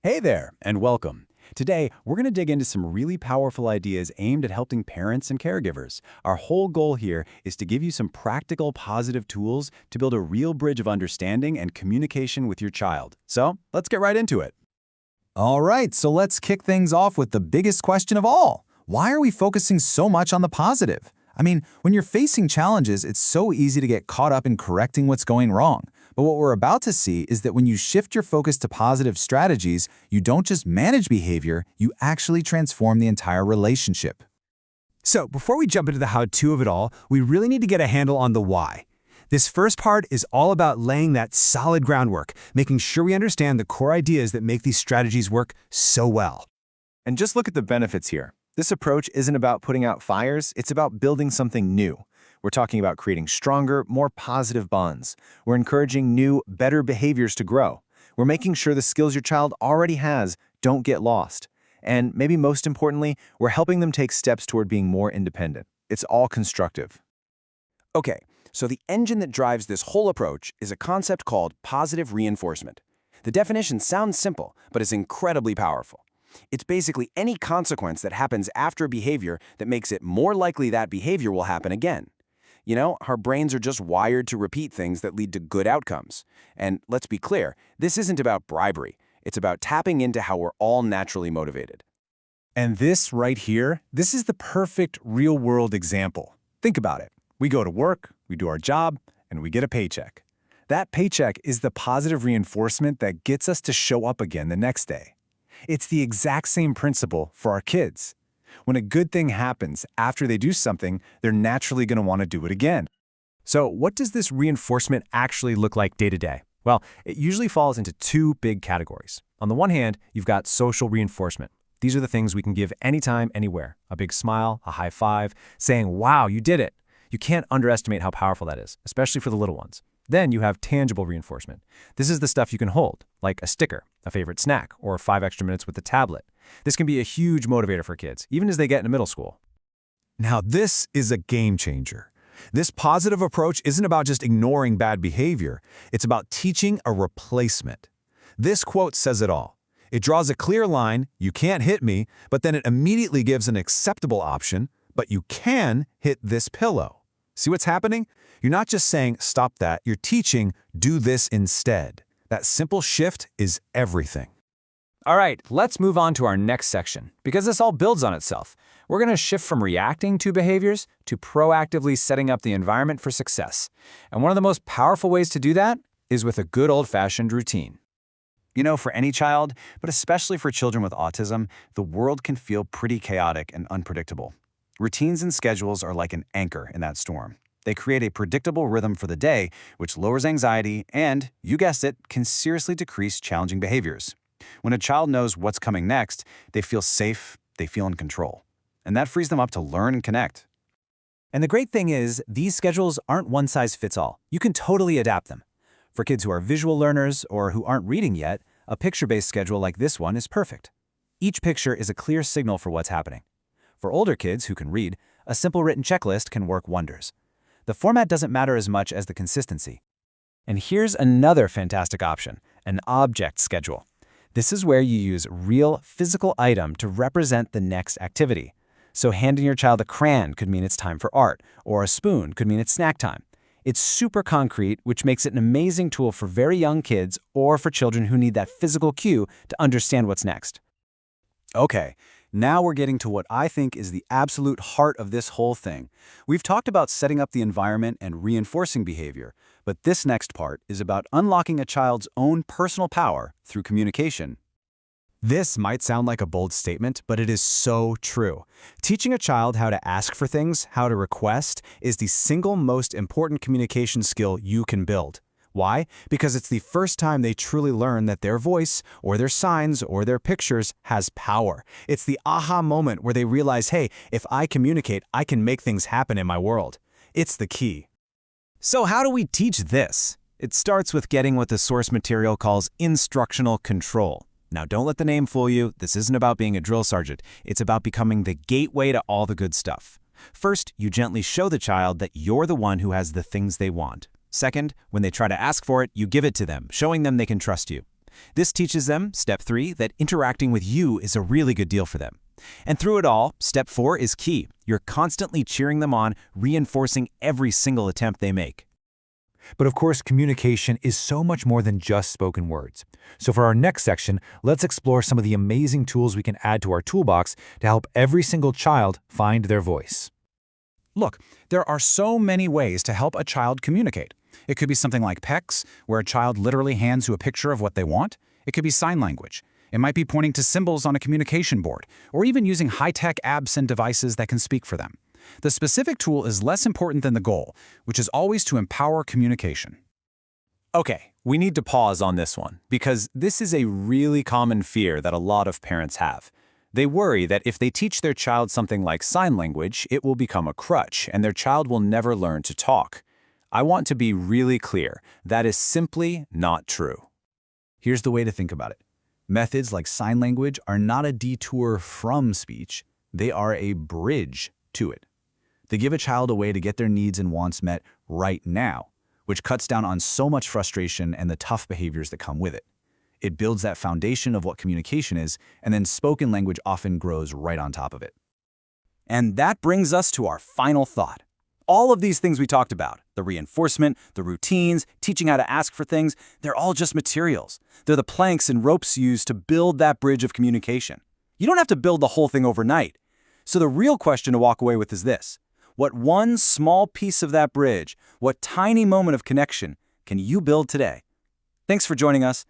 Hey there, and welcome. Today, we're going to dig into some really powerful ideas aimed at helping parents and caregivers. Our whole goal here is to give you some practical, positive tools to build a real bridge of understanding and communication with your child. So, let's get right into it. All right, so let's kick things off with the biggest question of all. Why are we focusing so much on the positive? I mean, when you're facing challenges, it's so easy to get caught up in correcting what's going wrong. But what we're about to see is that when you shift your focus to positive strategies, you don't just manage behavior, you actually transform the entire relationship. So before we jump into the how-to of it all, we really need to get a handle on the why. This first part is all about laying that solid groundwork, making sure we understand the core ideas that make these strategies work so well. And just look at the benefits here. This approach isn't about putting out fires, it's about building something new. We're talking about creating stronger, more positive bonds. We're encouraging new, better behaviors to grow. We're making sure the skills your child already has don't get lost. And maybe most importantly, we're helping them take steps toward being more independent. It's all constructive. Okay, so the engine that drives this whole approach is a concept called positive reinforcement. The definition sounds simple, but is incredibly powerful. It's basically any consequence that happens after a behavior that makes it more likely that behavior will happen again. You know, our brains are just wired to repeat things that lead to good outcomes. And let's be clear, this isn't about bribery. It's about tapping into how we're all naturally motivated. And this right here, this is the perfect real-world example. Think about it. We go to work, we do our job, and we get a paycheck. That paycheck is the positive reinforcement that gets us to show up again the next day. It's the exact same principle for our kids. When a good thing happens after they do something, they're naturally going to want to do it again. So what does this reinforcement actually look like day to day? Well, it usually falls into two big categories. On the one hand, you've got social reinforcement. These are the things we can give anytime, anywhere. A big smile, a high five, saying, "Wow, you did it." You can't underestimate how powerful that is, especially for the little ones. Then you have tangible reinforcement. This is the stuff you can hold, like a sticker, a favorite snack, or 5 extra minutes with the tablet. This can be a huge motivator for kids, even as they get into middle school. Now this is a game changer. This positive approach isn't about just ignoring bad behavior. It's about teaching a replacement. This quote says it all. It draws a clear line, you can't hit me, but then it immediately gives an acceptable option, but you can hit this pillow. See what's happening? You're not just saying, stop that, you're teaching, do this instead. That simple shift is everything. All right, let's move on to our next section, because this all builds on itself. We're going to shift from reacting to behaviors to proactively setting up the environment for success. And one of the most powerful ways to do that is with a good old-fashioned routine. You know, for any child, but especially for children with autism, the world can feel pretty chaotic and unpredictable. Routines and schedules are like an anchor in that storm. They create a predictable rhythm for the day, which lowers anxiety and, you guessed it, can seriously decrease challenging behaviors. When a child knows what's coming next, they feel safe, they feel in control. And that frees them up to learn and connect. And the great thing is, these schedules aren't one size fits all. You can totally adapt them. For kids who are visual learners or who aren't reading yet, a picture-based schedule like this one is perfect. Each picture is a clear signal for what's happening. For older kids who can read, a simple written checklist can work wonders. The format doesn't matter as much as the consistency. And here's another fantastic option, an object schedule. This is where you use real physical item to represent the next activity. So handing your child a crayon could mean it's time for art, or a spoon could mean it's snack time. It's super concrete, which makes it an amazing tool for very young kids or for children who need that physical cue to understand what's next. Okay, now we're getting to what I think is the absolute heart of this whole thing. We've talked about setting up the environment and reinforcing behavior, but this next part is about unlocking a child's own personal power through communication. This might sound like a bold statement, but it is so true. Teaching a child how to ask for things, how to request, is the single most important communication skill you can build. Why? Because it's the first time they truly learn that their voice, or their signs, or their pictures has power. It's the aha moment where they realize, hey, if I communicate, I can make things happen in my world. It's the key. So how do we teach this? It starts with getting what the source material calls instructional control. Now, don't let the name fool you. This isn't about being a drill sergeant. It's about becoming the gateway to all the good stuff. First, you gently show the child that you're the one who has the things they want. Second, when they try to ask for it, you give it to them, showing them they can trust you. This teaches them, step 3, that interacting with you is a really good deal for them. And through it all, step 4 is key. You're constantly cheering them on, reinforcing every single attempt they make. But of course, communication is so much more than just spoken words. So for our next section, let's explore some of the amazing tools we can add to our toolbox to help every single child find their voice. Look, there are so many ways to help a child communicate. It could be something like PECS, where a child literally hands you a picture of what they want. It could be sign language. It might be pointing to symbols on a communication board, or even using high-tech apps and devices that can speak for them. The specific tool is less important than the goal, which is always to empower communication. Okay, we need to pause on this one, because this is a really common fear that a lot of parents have. They worry that if they teach their child something like sign language, it will become a crutch, and their child will never learn to talk. I want to be really clear, that is simply not true. Here's the way to think about it. Methods like sign language are not a detour from speech, they are a bridge to it. They give a child a way to get their needs and wants met right now, which cuts down on so much frustration and the tough behaviors that come with it. It builds that foundation of what communication is, and then spoken language often grows right on top of it. And that brings us to our final thought. All of these things we talked about, the reinforcement, the routines, teaching how to ask for things, they're all just materials. They're the planks and ropes used to build that bridge of communication. You don't have to build the whole thing overnight. So the real question to walk away with is this: what one small piece of that bridge, what tiny moment of connection can you build today? Thanks for joining us.